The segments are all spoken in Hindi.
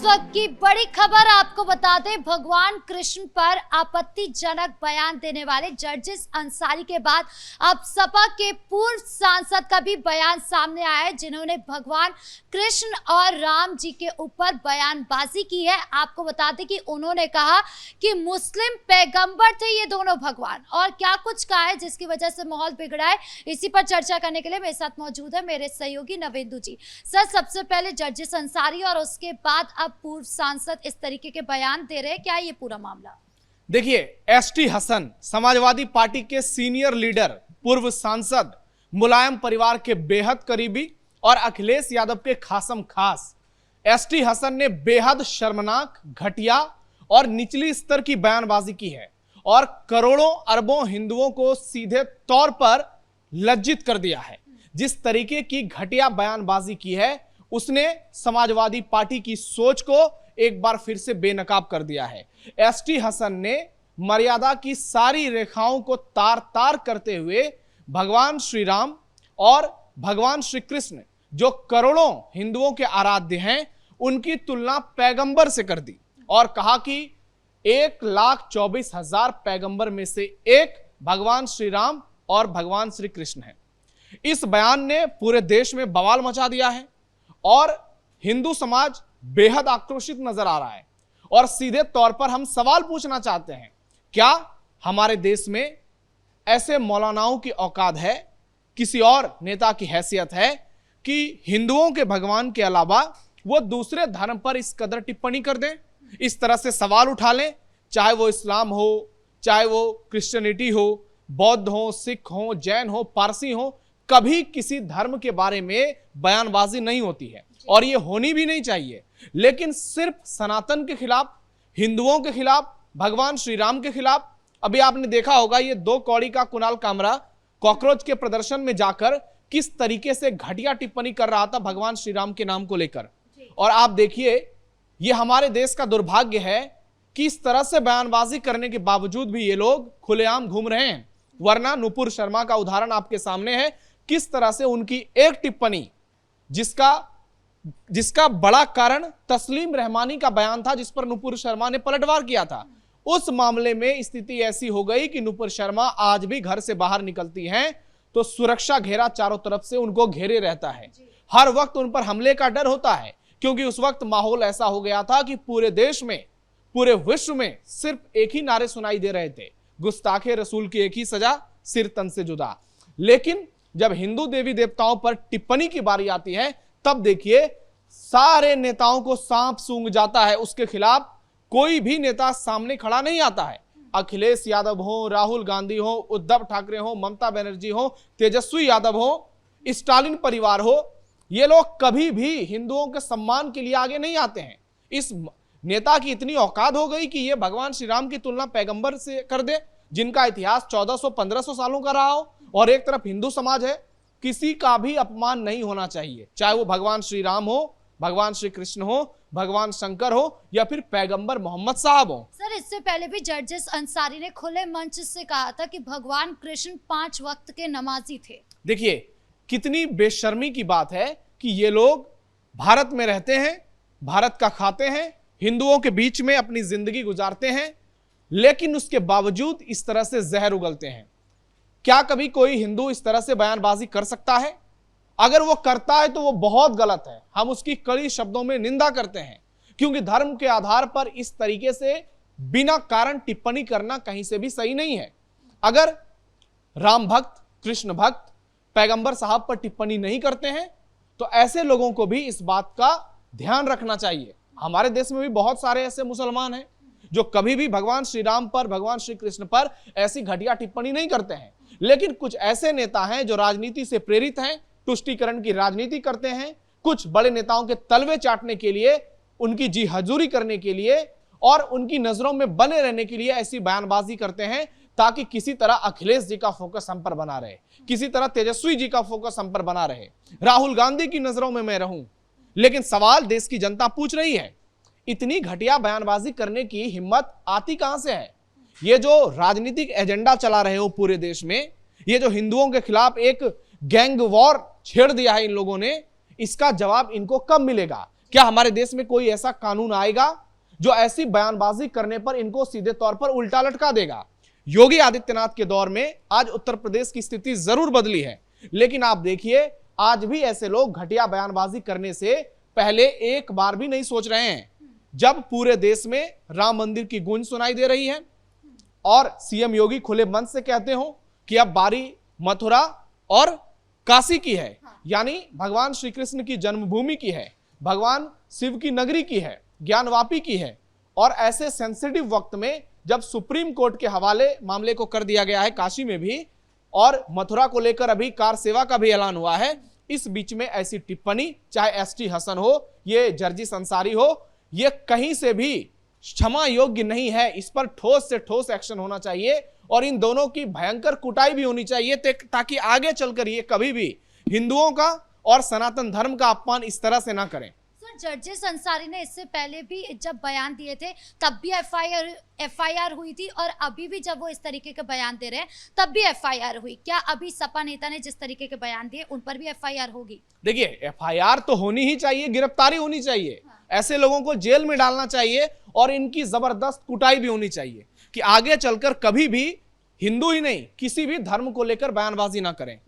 वक्त की बड़ी खबर आपको बता दें, भगवान कृष्ण पर आपत्तिजनक बयान देने वाले जर्जिस अंसारी के बाद अब सपा के पूर्व सांसद का भी बयान सामने आया है, जिन्होंने भगवान कृष्ण और राम जी के ऊपर बयानबाजी की है। आपको बता दें कि उन्होंने कहा कि मुस्लिम पैगंबर थे ये दोनों भगवान, और क्या कुछ कहा है जिसकी वजह से माहौल बिगड़ा है। इसी पर चर्चा करने के लिए मेरे साथ मौजूद है मेरे सहयोगी नवेंदु जी। सर, सबसे पहले जर्जिस अंसारी और उसके बाद अब पूर्व सांसद इस तरीके के बयान दे रहे हैं, क्या ये पूरा मामला? देखिए, एसटी हसन समाजवादी पार्टी के सीनियर लीडर, पूर्व सांसद, मुलायम परिवार के बेहद करीबी और अखिलेश यादव के खासम खास एसटी हसन ने बेहद शर्मनाक, घटिया और निचली स्तर की बयानबाजी की है और करोड़ों अरबों हिंदुओं को सीधे तौर पर लज्जित कर दिया है। जिस तरीके की घटिया बयानबाजी की है, उसने समाजवादी पार्टी की सोच को एक बार फिर से बेनकाब कर दिया है। एसटी हसन ने मर्यादा की सारी रेखाओं को तार तार करते हुए भगवान श्री राम और भगवान श्री कृष्ण, जो करोड़ों हिंदुओं के आराध्य हैं, उनकी तुलना पैगंबर से कर दी और कहा कि 1,24,000 पैगंबर में से एक भगवान श्री राम और भगवान श्री कृष्ण हैं। इस बयान ने पूरे देश में बवाल मचा दिया है और हिंदू समाज बेहद आक्रोशित नजर आ रहा है। और सीधे तौर पर हम सवाल पूछना चाहते हैं, क्या हमारे देश में ऐसे मौलानाओं की औकात है, किसी और नेता की हैसियत है कि हिंदुओं के भगवान के अलावा वो दूसरे धर्म पर इस कदर टिप्पणी कर दें, इस तरह से सवाल उठा लें, चाहे वो इस्लाम हो, चाहे वो क्रिश्चियनिटी हो, बौद्ध हो, सिख हो, जैन हो, पारसी हो, कभी किसी धर्म के बारे में बयानबाजी नहीं होती है और ये होनी भी नहीं चाहिए। लेकिन सिर्फ सनातन के खिलाफ, हिंदुओं के खिलाफ, भगवान श्री राम के खिलाफ, अभी आपने देखा होगा ये 2 कौड़ी का कुणाल कामरा कॉकरोच के प्रदर्शन में जाकर किस तरीके से घटिया टिप्पणी कर रहा था भगवान श्री राम के नाम को लेकर। और आप देखिए, ये हमारे देश का दुर्भाग्य है कि इस तरह से बयानबाजी करने के बावजूद भी ये लोग खुलेआम घूम रहे हैं। वरना नुपुर शर्मा का उदाहरण आपके सामने है, किस तरह से उनकी एक टिप्पणी, जिसका बड़ा कारण तस्लीम रहमानी का बयान था, जिस पर नुपुर शर्मा ने पलटवार किया था, उस मामले में स्थिति ऐसी हो गई कि नुपुर शर्मा आज भी घर से बाहर निकलती हैं तो सुरक्षा घेरा चारों तरफ से उनको घेरे रहता है। हर वक्त उन पर हमले का डर होता है, क्योंकि उस वक्त माहौल ऐसा हो गया था कि पूरे देश में, पूरे विश्व में सिर्फ एक ही नारे सुनाई दे रहे थे, गुस्ताखे रसूल की एक ही सजा, सिर तन से जुदा। लेकिन जब हिंदू देवी देवताओं पर टिप्पणी की बारी आती है, तब देखिए सारे नेताओं को सांप सूंघ जाता है। उसके खिलाफ कोई भी नेता सामने खड़ा नहीं आता है। अखिलेश यादव हो, राहुल गांधी हो, उद्धव ठाकरे हो, ममता बनर्जी हो, तेजस्वी यादव हो, स्टालिन परिवार हो, ये लोग कभी भी हिंदुओं के सम्मान के लिए आगे नहीं आते हैं। इस नेता की इतनी औकात हो गई कि ये भगवान श्री राम की तुलना पैगंबर से कर दे, जिनका इतिहास 1400-1500 सालों का रहा हो, और एक तरफ हिंदू समाज है। किसी का भी अपमान नहीं होना चाहिए, चाहे वो भगवान श्री राम हो, भगवान श्री कृष्ण हो, भगवान शंकर हो, या फिर पैगंबर मोहम्मद साहब हो। सर, इससे पहले भी जर्जिस अंसारी ने खुले मंच से कहा था कि भगवान कृष्ण 5 वक्त के नमाजी थे। देखिए, कितनी बेशर्मी की बात है कि ये लोग भारत में रहते हैं, भारत का खाते हैं, हिंदुओं के बीच में अपनी जिंदगी गुजारते हैं, लेकिन उसके बावजूद इस तरह से जहर उगलते हैं। क्या कभी कोई हिंदू इस तरह से बयानबाजी कर सकता है? अगर वो करता है तो वो बहुत गलत है। हम उसकी कड़ी शब्दों में निंदा करते हैं, क्योंकि धर्म के आधार पर इस तरीके से बिना कारण टिप्पणी करना कहीं से भी सही नहीं है। अगर राम भक्त, कृष्ण भक्त, पैगंबर साहब पर टिप्पणी नहीं करते हैं तो ऐसे लोगों को भी इस बात का ध्यान रखना चाहिए। हमारे देश में भी बहुत सारे ऐसे मुसलमान हैं जो कभी भी भगवान श्री राम पर, भगवान श्री कृष्ण पर ऐसी घटिया टिप्पणी नहीं करते हैं। लेकिन कुछ ऐसे नेता हैं जो राजनीति से प्रेरित हैं, तुष्टीकरण की राजनीति करते हैं, कुछ बड़े नेताओं के तलवे चाटने के लिए, उनकी जी हजूरी करने के लिए और उनकी नजरों में बने रहने के लिए ऐसी बयानबाजी करते हैं, ताकि किसी तरह अखिलेश जी का फोकस हम पर बना रहे, किसी तरह तेजस्वी जी का फोकस हम पर बना रहे, राहुल गांधी की नजरों में मैं रहूं। लेकिन सवाल देश की जनता पूछ रही है, इतनी घटिया बयानबाजी करने की हिम्मत आती कहां से है? ये जो राजनीतिक एजेंडा चला रहे हो पूरे देश में, ये जो हिंदुओं के खिलाफ एक गैंग वॉर छेड़ दिया है इन लोगों ने, इसका जवाब इनको कब मिलेगा? क्या हमारे देश में कोई ऐसा कानून आएगा जो ऐसी बयानबाजी करने पर इनको सीधे तौर पर उल्टा लटका देगा? योगी आदित्यनाथ के दौर में आज उत्तर प्रदेश की स्थिति जरूर बदली है, लेकिन आप देखिए आज भी ऐसे लोग घटिया बयानबाजी करने से पहले एक बार भी नहीं सोच रहे हैं। जब पूरे देश में राम मंदिर की गूंज सुनाई दे रही है और सीएम योगी खुले मन से कहते हो कि अब बारी मथुरा और काशी की है, यानी भगवान श्री कृष्ण की जन्मभूमि की है, भगवान शिव की नगरी की है, ज्ञानवापी की है, और ऐसे सेंसिटिव वक्त में जब सुप्रीम कोर्ट के हवाले मामले को कर दिया गया है काशी में भी, और मथुरा को लेकर अभी कार सेवा का भी ऐलान हुआ है, इस बीच में ऐसी टिप्पणी, चाहे एसटी हसन हो, ये जर्जिस अंसारी हो, ये कहीं से भी क्षमा योग्य नहीं है। इस पर ठोस से ठोस एक्शन होना चाहिए और इन दोनों की भयंकर कुटाई भी होनी चाहिए ताकि आगे चलकर ये कभी भी हिंदुओं का और सनातन धर्म का अपमान इस तरह से ना करें। जर्जिस अंसारी ने इससे पहले भी जब बयान दिए थे तब भी एफआईआर हुई थी, और अभी भी जब वो इस तरीके के बयान दे रहे हैं तब भी एफआईआर हुई। क्या अभी सपा नेता ने जिस तरीके के बयान दिए उन पर भी एफआईआर होगी? देखिए, एफआईआर तो होनी ही चाहिए, गिरफ्तारी होनी चाहिए, ऐसे लोगों को जेल में डालना चाहिए और इनकी जबरदस्त कुटाई भी होनी चाहिए कि आगे चलकर कभी भी हिंदू ही नहीं किसी भी धर्म को लेकर बयानबाजी ना करें,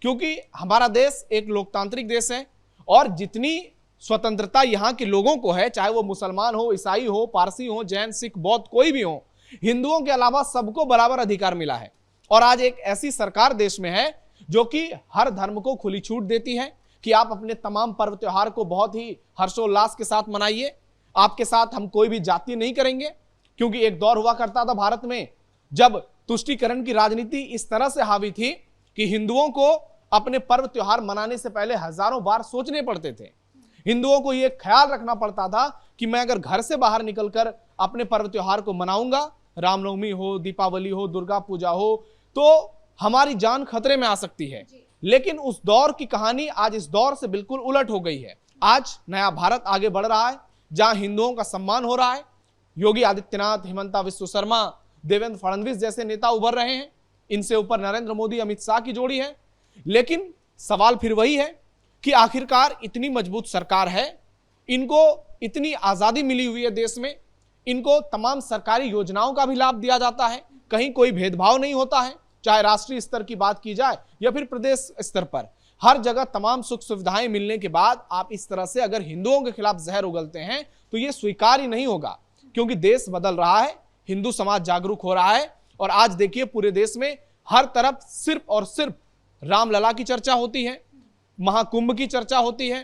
क्योंकि हमारा देश एक लोकतांत्रिक देश है और जितनी स्वतंत्रता यहाँ के लोगों को है, चाहे वो मुसलमान हो, ईसाई हो, पारसी हो, जैन, सिख, बौद्ध कोई भी हो, हिंदुओं के अलावा सबको बराबर अधिकार मिला है। और आज एक ऐसी सरकार देश में है जो कि हर धर्म को खुली छूट देती है कि आप अपने तमाम पर्व त्योहार को बहुत ही हर्षोल्लास के साथ मनाइए, आपके साथ हम कोई भी जाति नहीं करेंगे। क्योंकि एक दौर हुआ करता था भारत में जब तुष्टीकरण की राजनीति इस तरह से हावी थी कि हिंदुओं को अपने पर्व त्योहार मनाने से पहले हजारों बार सोचने पड़ते थे। हिंदुओं को यह ख्याल रखना पड़ता था कि मैं अगर घर से बाहर निकलकर अपने पर्व त्योहार को मनाऊंगा, रामनवमी हो, दीपावली हो, दुर्गा पूजा हो, तो हमारी जान खतरे में आ सकती है। लेकिन उस दौर की कहानी आज इस दौर से बिल्कुल उलट हो गई है। आज नया भारत आगे बढ़ रहा है जहां हिंदुओं का सम्मान हो रहा है। योगी आदित्यनाथ, हिमंता विश्व शर्मा, देवेंद्र फडणवीस जैसे नेता उभर रहे हैं, इनसे ऊपर नरेंद्र मोदी, अमित शाह की जोड़ी है। लेकिन सवाल फिर वही है कि आखिरकार इतनी मजबूत सरकार है, इनको इतनी आजादी मिली हुई है देश में, इनको तमाम सरकारी योजनाओं का भी लाभ दिया जाता है, कहीं कोई भेदभाव नहीं होता है, चाहे राष्ट्रीय स्तर की बात की जाए या फिर प्रदेश स्तर पर, हर जगह तमाम सुख सुविधाएं मिलने के बाद आप इस तरह से अगर हिंदुओं के खिलाफ जहर उगलते हैं तो यह स्वीकार ही नहीं होगा। क्योंकि देश बदल रहा है, हिंदू समाज जागरूक हो रहा है और आज देखिए पूरे देश में हर तरफ सिर्फ और सिर्फ रामलला की चर्चा होती है, महाकुंभ की चर्चा होती है,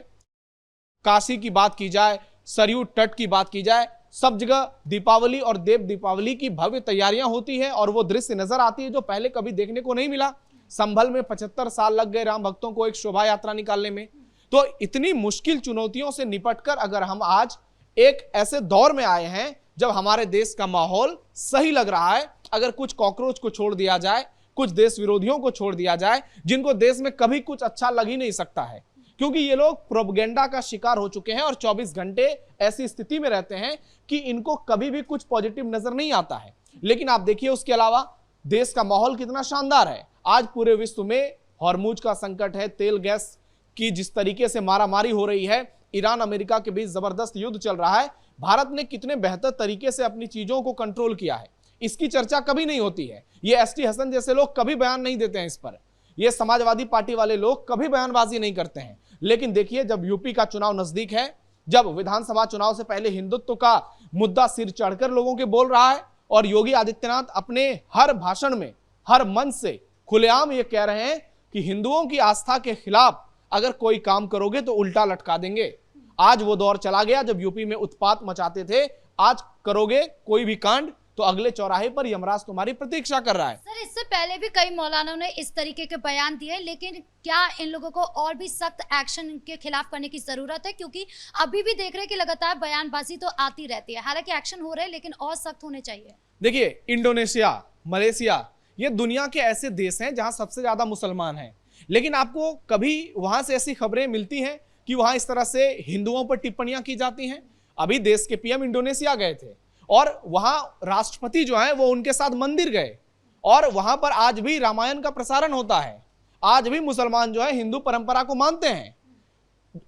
काशी की बात की जाए, सरयू तट की बात की जाए, सब जगह दीपावली और देव दीपावली की भव्य तैयारियां होती है और वो दृश्य नजर आती है जो पहले कभी देखने को नहीं मिला। संभल में 75 साल लग गए राम भक्तों को एक शोभा यात्रा निकालने में। तो इतनी मुश्किल चुनौतियों से निपटकर अगर हम आज एक ऐसे दौर में आए हैं जब हमारे देश का माहौल सही लग रहा है, अगर कुछ कॉकरोच को छोड़ दिया जाए, कुछ देश विरोधियों को छोड़ दिया जाए जिनको देश में कभी कुछ अच्छा लग ही नहीं सकता है, क्योंकि ये लोग प्रोपेगेंडा का शिकार हो चुके हैं और 24 घंटे ऐसी स्थिति में रहते हैं कि इनको कभी भी कुछ पॉजिटिव नजर नहीं आता है। लेकिन आप देखिए उसके अलावा देश का माहौल कितना शानदार है। आज पूरे विश्व में हॉर्मुज का संकट है, तेल गैस की जिस तरीके से मारामारी हो रही है, ईरान अमेरिका के बीच जबरदस्त युद्ध चल रहा है, भारत ने कितने बेहतर तरीके से अपनी चीजों को कंट्रोल किया है, इसकी चर्चा कभी नहीं होती है। ये एसटी हसन जैसे लोग कभी बयान नहीं देते हैं इस पर, ये समाजवादी पार्टी वाले लोग कभी बयानबाजी नहीं करते हैं। लेकिन देखिए जब यूपी का चुनाव नजदीक है, जब विधानसभा चुनाव से पहले हिंदुत्व का मुद्दा सिर चढ़कर लोगों के बोल रहा है और योगी आदित्यनाथ अपने हर भाषण में, हर मंच से खुलेआम ये कह रहे हैं कि हिंदुओं की आस्था के खिलाफ अगर कोई काम करोगे तो उल्टा लटका देंगे। आज वो दौर चला गया जब यूपी में उत्पात मचाते थे, आज करोगे कोई भी कांड तो अगले चौराहे पर यमराज तुम्हारी प्रतीक्षा कर रहा है। सर, इससे पहले भी कई मौलानों ने इस तरीके के बयान दिए, लेकिन क्या इन लोगों को और भी सख्त एक्शन के खिलाफ करने की जरूरत है? क्योंकि अभी भी देख रहे हैं कि लगातार बयानबाजी तो आती रहती है, हालांकि एक्शन हो रहे हैं लेकिन और सख्त होने चाहिए। देखिए इंडोनेशिया, मलेशिया, ये दुनिया के ऐसे देश हैं जहां सबसे ज्यादा मुसलमान हैं, लेकिन आपको कभी वहां से ऐसी खबरें मिलती हैं कि वहां इस तरह से हिंदुओं पर टिप्पणियां की जाती हैं? अभी देश के पीएम इंडोनेशिया गए थे और वहां राष्ट्रपति जो है वो उनके साथ मंदिर गए और वहां पर आज भी रामायण का प्रसारण होता है। आज भी मुसलमान जो है हिंदू परंपरा को मानते हैं।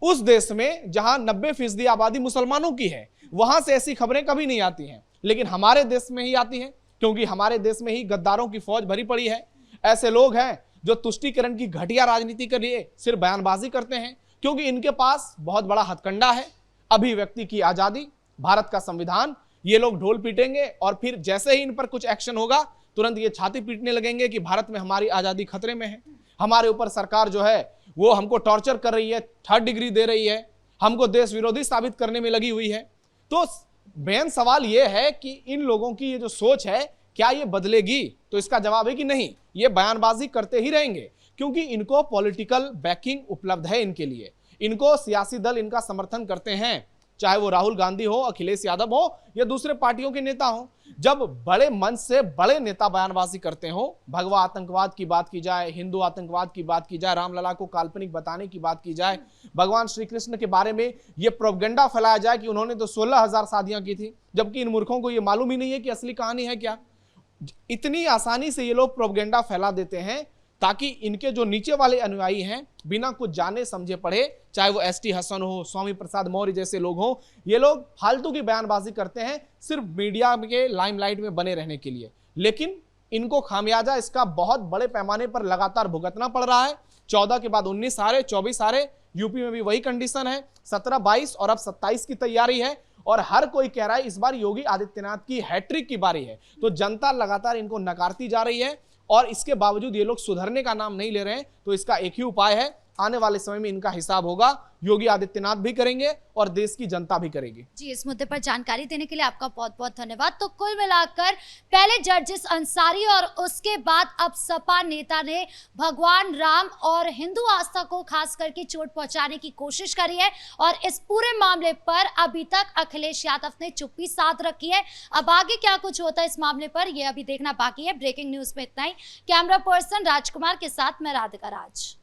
उस देश में जहां 90% आबादी मुसलमानों की है, वहां से ऐसी खबरें कभी नहीं आती हैं, लेकिन हमारे देश में ही आती हैं, क्योंकि हमारे देश में ही गद्दारों की फौज भरी पड़ी है। ऐसे लोग हैं जो तुष्टीकरण की घटिया राजनीति के लिए सिर्फ बयानबाजी करते हैं, क्योंकि इनके पास बहुत बड़ा हथकंडा है, अभिव्यक्ति की आजादी, भारत का संविधान। ये लोग ढोल पीटेंगे और फिर जैसे ही इन पर कुछ एक्शन होगा तुरंत ये छाती पीटने लगेंगे कि भारत में हमारी आजादी खतरे में है, हमारे ऊपर सरकार जो है वो हमको टॉर्चर कर रही है, 3rd डिग्री दे रही है, हमको देश विरोधी साबित करने में लगी हुई है। तो मेन सवाल ये है कि इन लोगों की ये जो सोच है क्या ये बदलेगी? तो इसका जवाब है कि नहीं, ये बयानबाजी करते ही रहेंगे, क्योंकि इनको पॉलिटिकल बैकिंग उपलब्ध है इनके लिए। इनको सियासी दल इनका समर्थन करते हैं, चाहे वो राहुल गांधी हो, अखिलेश यादव हो या दूसरे पार्टियों के नेता हो। जब बड़े मंच से बड़े नेता बयानबाजी करते हो, भगवा आतंकवाद की बात की जाए, हिंदू आतंकवाद की बात की जाए, रामलला को काल्पनिक बताने की बात की जाए, भगवान श्री कृष्ण के बारे में ये प्रोपगेंडा फैलाया जाए कि उन्होंने तो 16,000 शादियां की थी, जबकि इन मूर्खों को ये मालूम ही नहीं है कि असली कहानी है क्या। इतनी आसानी से ये लोग प्रोपगेंडा फैला देते हैं ताकि इनके जो नीचे वाले अनुयायी हैं बिना कुछ जाने समझे पढ़े, चाहे वो एसटी हसन हो, स्वामी प्रसाद मौर्य जैसे लोग हो, ये लोग फालतू की बयानबाजी करते हैं सिर्फ मीडिया के लाइमलाइट में बने रहने के लिए। लेकिन इनको खामियाजा इसका बहुत बड़े पैमाने पर लगातार भुगतना पड़ रहा है। 14 के बाद 19 आ रहे, 24 आ रहे, यूपी में भी वही कंडीशन है, 17, 22 और अब 27 की तैयारी है, और हर कोई कह रहा है इस बार योगी आदित्यनाथ की हैट्रिक की बारी है। तो जनता लगातार इनको नकारती जा रही है और इसके बावजूद ये लोग सुधरने का नाम नहीं ले रहे हैं। तो इसका एक ही उपाय है, आने वाले समय में इनका हिसाब होगा, योगी आदित्यनाथ भी करेंगे और देश की जनता भी करेगी। जी, इस मुद्दे पर जानकारी देने के लिए आपका बहुत बहुत धन्यवाद। तो कुल मिलाकर पहले जर्जिस अंसारी और उसके बाद अब सपा नेता ने भगवान राम और हिंदू आस्था को खास करके चोट पहुंचाने की कोशिश करी है, और इस पूरे मामले पर अभी तक अखिलेश यादव ने चुप्पी साध रखी है। अब आगे क्या कुछ होता है इस मामले पर, यह अभी देखना बाकी है। ब्रेकिंग न्यूज में इतना ही। कैमरा पर्सन राजकुमार के साथ मैं राधिका राज।